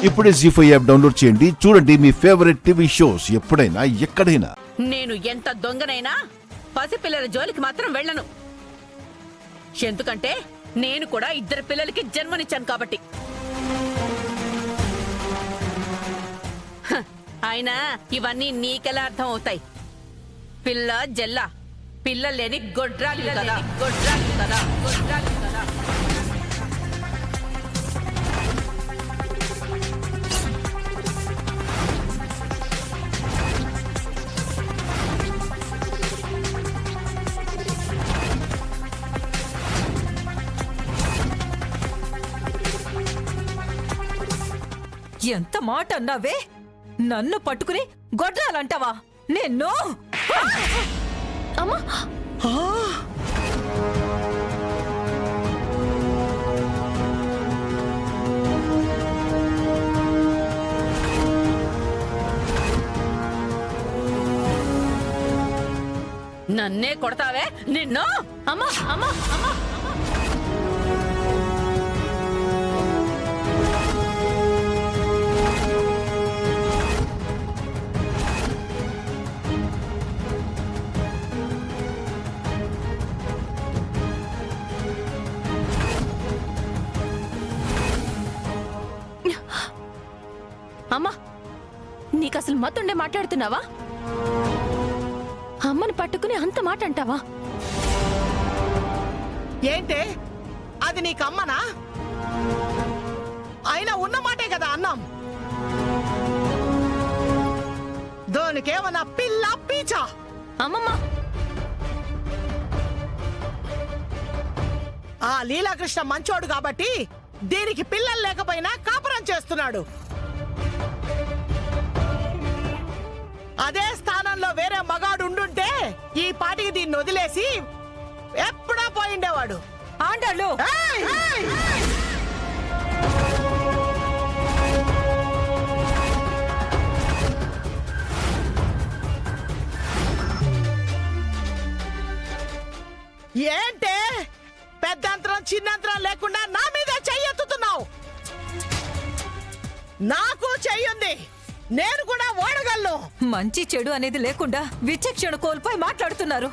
ఇప్పుడే జీ5 app download చేయండి. చూడండి మీ ఫేవరెట్ టీవీ షోస్ ఎప్పుడైనా ఎక్కడైనా. నేను ఎంత దొంగనైనా పసిపిల్లల జోలికి మాత్రం వెళ్ళను. ఎందుకంటే నేను కూడా 2 పిల్లలకి జన్మనిచ్చాను కాబట్టి. అయినా ఇవన్నీ నీకెలా అర్థం అవుతాయి? పిల్ల జల్ల పిల్లలు లేని గొడ్రాలు కదా, గొడ్రాలు కదా, గొడ్రాలు కదా. ఎంత మాట అన్నావే? నన్ను పట్టుకుని గొడ్రాలంటావా? నిన్ను అమ్మా నన్నే కొడతావే నిన్ను? అమ్మా అమ్మా అమ్మా అమ్మా, నీకు అసలు మతుండే మాట్లాడుతున్నావా? అమ్మని పట్టుకుని అంత మాట అంటావా? ఏంటే అది నీకమ్మనా? అయినా ఉన్న మాటే కదా అన్నాం. దానికేమన్నా పిల్ల పీచా? అమ్మమ్మ, ఆ లీలాకృష్ణ మంచోడు కాబట్టి దీనికి పిల్లలు లేకపోయినా కాపురం చేస్తున్నాడు. అదే స్థానంలో వేరే మగాడు ఉండుంటే ఈ పాటికి దీన్ని వదిలేసి ఎప్పుడో పోయిండేవాడు. ఆండాళ్ళు ఏంటే పెద్దంతరం చిన్నంతరం లేకుండా నా మీద చెయ్యెత్తుతున్నావు? నాకు చెయ్యుంది, నేను కూడా ఓడగలను. మంచి చెడు అనేది లేకుండా విచక్షణ కోల్పోయి మాట్లాడుతున్నారు.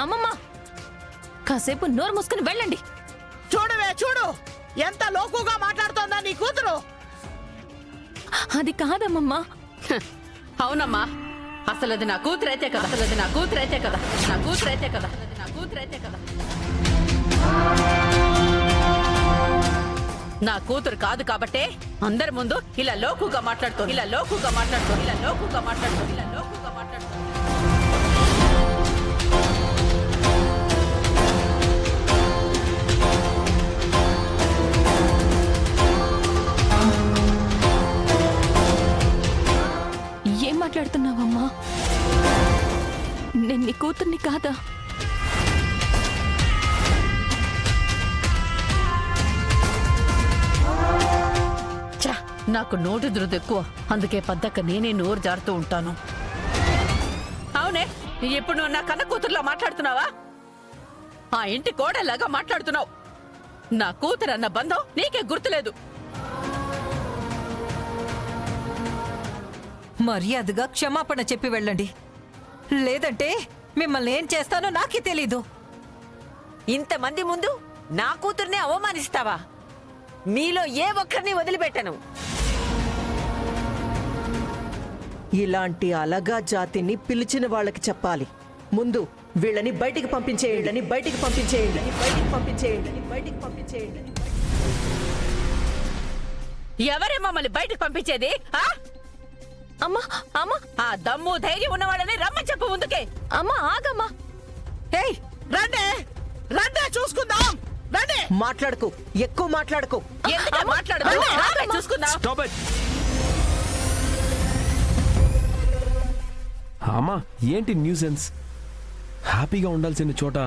అమ్మమ్మ, కాసేపు నోరు మూసుకుని వెళ్ళండి. చూడవే చూడు, ఎంత లోకుగా మాట్లాడుతోందా నీ కూతురు. అది కాదమ్మమ్మ. అవునమ్మా, అసలు అది నా కూతురైతే కదా, అసలు అది నా కూతురైతే కదా, నా కూతురైతే కదా, నా కూతురైతే కదా. నా కూతురు కాదు కాబట్టే అందరి ముందు ఇలా లోకుగా మాట్లాడుతూ, ఇలా లోకుగా మాట్లాడుతూ, ఇలా లోకుగా మాట్లాడుతూ, ఇలా లోకుగా మాట్లాడుతూ. ఏం మాట్లాడుతున్నావమ్మా? నేను నీ కూతుర్ని కాదా? ఛ, నాకు నోటి దురద ఎక్కువ, అందుకే పద్దక్క నేనే నోరు జారుతూ ఉంటాను. అవునే, ఇప్పుడు నువ్వు నా కన్న కూతురులా మాట్లాడుతున్నావా? ఆ ఇంటి కోడలాగా మాట్లాడుతున్నావు. నా కూతురు అన్న బంధం నీకే గుర్తులేదు. మర్యాదగా క్షమాపణ చెప్పి వెళ్ళండి, లేదంటే మిమ్మల్ని ఏం చేస్తానో నాకే తెలీదు. ఇంతమంది ముందు నా కూతుర్నే అవమానిస్తావా? మీలో ఏ ఒక్కరిని వదిలిపెట్టను. ఇలాంటి అలగా జాతిని పిలిచిన వాళ్ళకి చెప్పాలి. ముందు వీళ్ళని బయటికి పంపించేయండి, బయటికి పంపించేయండి, బయటికి పంపించేయండి, బయటికి పంపించేయండి. ఎవరే మమ్మల్ని బయటకు పంపించేది? ఆ? అమ్మా అమ్మా ఆ దమ్ము ధైర్యం ఉన్న వాళ్ళని రమ్మని చెప్పు ముందుకే. అమ్మా, ఆగమ్మా. ఏయ్ రండి రండి చూసుకుందాం, రండి. మాట్లాడుకు, ఎక్కువ మాట్లాడుకు. ఎందుకు మాట్లాడదు? రావే చూసుకుందాం. అమ్మా, ఏంటి న్యూసెన్స్? హ్యాపీగా ఉండాల్సిన చోట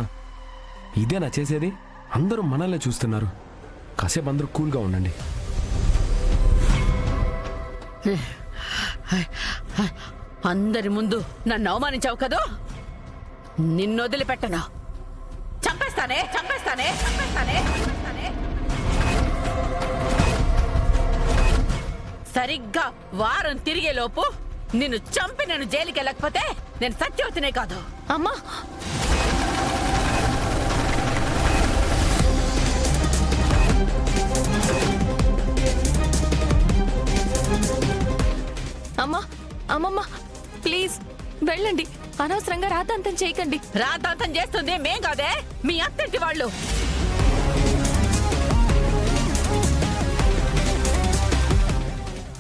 ఇదేనా చేసేది? అందరూ మనల్ని చూస్తున్నారు. కాసేపు అందరూ కూల్గా ఉండండి. అందరి ముందు నన్ను అవమానించావు కదూ, నిన్ను వదిలిపెట్టను. చంపేస్తానే చంపేస్తానే చంపేస్తానే చంపేస్తానే. సరిగ్గా వారం తిరిగే లోపు నిన్ను చంపి నేను జైలుకి వెళ్ళకపోతే నేను సత్యవతినే కాదు. అమ్మా అమ్మా అమ్మమ్మ ప్లీజ్ వెళ్ళండి. అనవసరంగా రాతాంతం చేయకండి. రాతాంతం చేస్తుంది మేం కాదే, మీ అత్తింటి వాళ్ళు.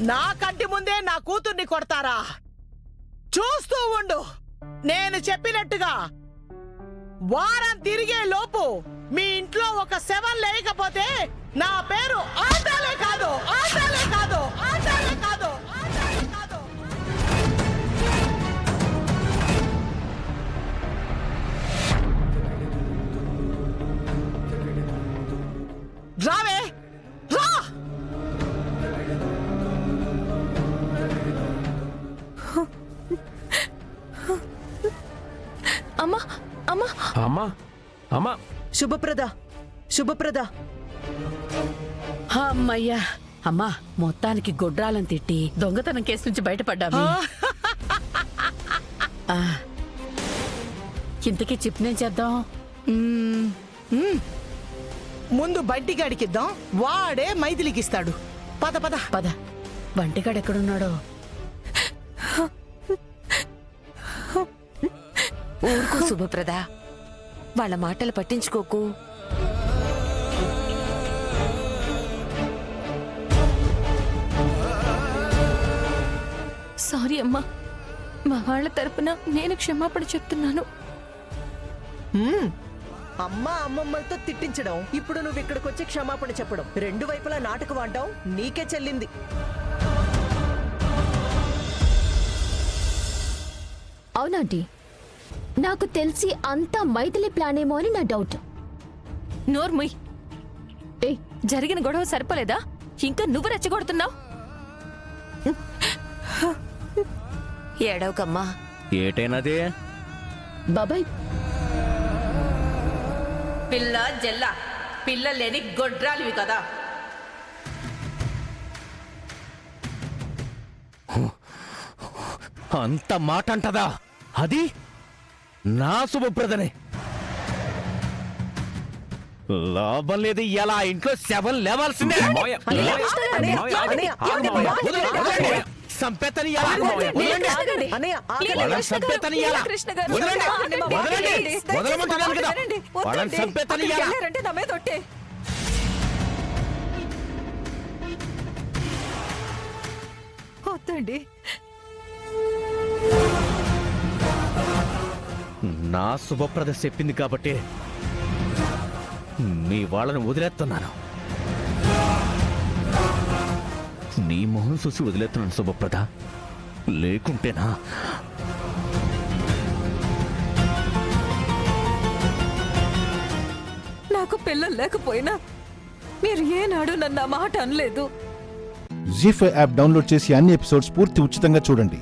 నా కంటి ముందే నా కూతుర్ని కొడతారా? చూస్తూ ఉండు. నేను చెప్పినట్టుగా వారం తిరిగే లోపు మీ ఇంట్లో ఒక శవం లేకపోతే నా పేరు ఆటాలే కాదు, ఆటాలే కాదు, ఆటాలే కాదు, ఆటాలే కాదు. రావే రా. అమ్మా అమ్మా అమ్మా అమ్మా శుభప్రద, శుభప్రద, అమ్మయ్యా, అమ్మా మొత్తానికి గొడ్రాలను తిట్టి దొంగతనం కేసు నుంచి బయటపడ్డాము. ఆ, ఇంతకీ చిప్నేం చేద్దాం? ముందు బంటి గడికిద్దాం, వాడే మైథిలికిస్తాడు. పద పద. పద, బంటిగాడు ఎక్కడున్నాడో. ఊరుకో శుభప్రద, వాళ్ళ మాటలు పట్టించుకోకు. సారీ అమ్మా, మా వాళ్ళ తరపున నేను క్షమాపణ చెప్తున్నాను. అమ్మ అమ్మమ్మలతో తిట్టించడం, ఇప్పుడు నువ్వు ఇక్కడికి వచ్చి క్షమాపణ చెప్పడం, రెండు వైపులా నాటకం ఆడడం నీకే చెల్లింది. అవునాంటీ, నాకు తెలిసి అంతా మైథిలి ప్లాన్ ఏమో అని నా డౌట్. నోర్ముయ్. ఏ జరిగిన గొడవ సరిపోలేదా? ఇంకా నువ్వు రెచ్చగొడుతున్నావు. ఏడవకమ్మా. ఏటైనది బాబాయ్, పిల్ల జల్ల పిల్ల లేని గొడ్రాలివి కదా. అంత మాట అంటదా? అది నా శుభప్రదనే. లాభం లేదు, ఎలా ఇంట్లో శవం లేవాల్సిందే. మావయ్య, అన్నయ్య, మావయ్య, అన్నయ్య, అన్నయ్య, ఆగు ఆగండి, మావయ్య. ఆగండి. సంపేతని ఎలా? ఆగండి. అన్నయ్య, ఆగండి. వాళ్ళని సంపేతని ఎలా? కృష్ణ గారు, వదలండి, ఆగండి, మా మాట వదలండి, వినండి. వదలమంటున్నాను కదా. వదలండి, వాళ్ళని వద్దండి. సంపేతని అక్కడికి ఎలా? వెళ్ళారంటే నా మీద ఒట్టే. వద్దండి. నా శుభప్రద చెప్పింది కాబట్టి మీ వాళ్ళని వదిలేస్తున్నాను. నీ మొహం చూసి వదిలేస్తున్నాను శుభప్రద, లేకుంటేనా నాకు పిల్లలు లేకపోయినా మీరు ఏనాడు నన్ను ఆ మాట అనలేదు. జీ5 యాప్ డౌన్లోడ్ చేసి అన్ని ఎపిసోడ్స్ పూర్తి ఉచితంగా చూడండి.